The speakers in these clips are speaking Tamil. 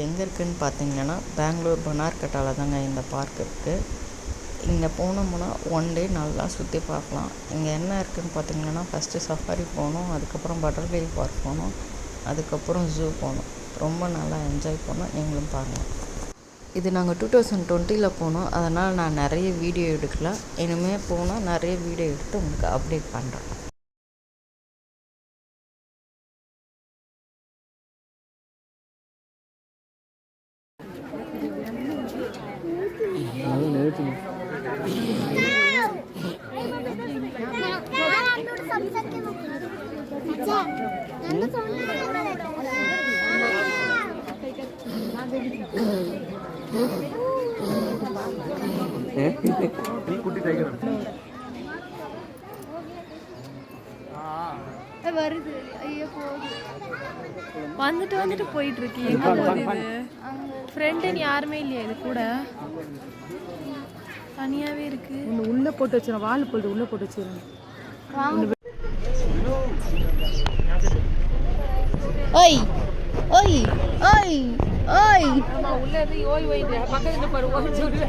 எங்கே இருக்குதுன்னு பார்த்தீங்கன்னா பெங்களூர் பனார்கட்டாவில் தாங்க இந்த பார்க் இருக்குது. இங்கே போனோம்னா ஒன் டே நல்லா சுற்றி பார்க்கலாம். இங்கே என்ன இருக்குதுன்னு பார்த்தீங்கன்னா ஃபஸ்ட்டு சஃபாரி போகணும், அதுக்கப்புறம் பட்டர்ஃப்ளை பார்க் போகணும், அதுக்கப்புறம் ஜூ போகணும். ரொம்ப நல்லா என்ஜாய் பண்ணோம். நீங்களும் பாருங்கள். இது நாங்கள் 2020 போனோம். அதனால் நான் நிறைய வீடியோ எடுக்கல. இனிமேல் போனால் நிறைய வீடியோ எடுத்து உங்களுக்கு அப்டேட் பண்ணுறேன். வருது. ஐயோ போகுது. வந்துட்டு போயிட்டு இருக்கு. எங்க போகுது? ஃப்ரெண்டுன்னு யாருமே இல்லையா இது கூட? தனியாவே இருக்கு. உள்ள போட்டு வச்சிரேன். வால் போட்டு உள்ள போட்டு வச்சிரேன். ஓய் ஓய் ஓய் ஓய் உள்ள இருந்து ஓய் ஓய் பக்கத்துல பாரு ஓய் சொல்லு.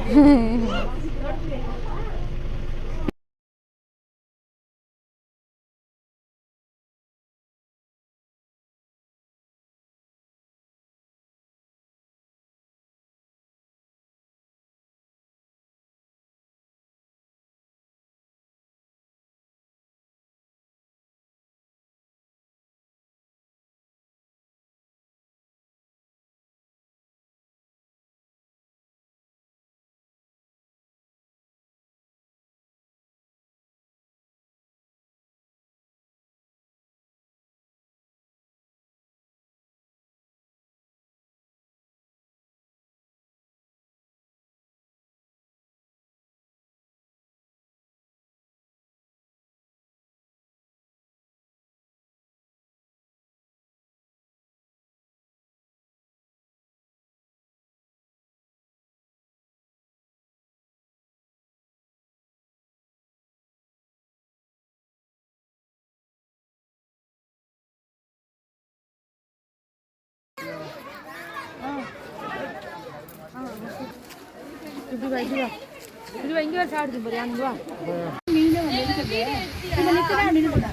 இது இங்க வர சாப்பிடுது பாரு. அங்க வா. மீன் வந்து இருக்குது. இது நிக்கறா நின்னுடா.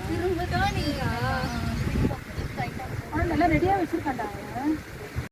திரும்ப தான் நீங்க. நல்லா ரெடியா வச்சிருக்கான்டா.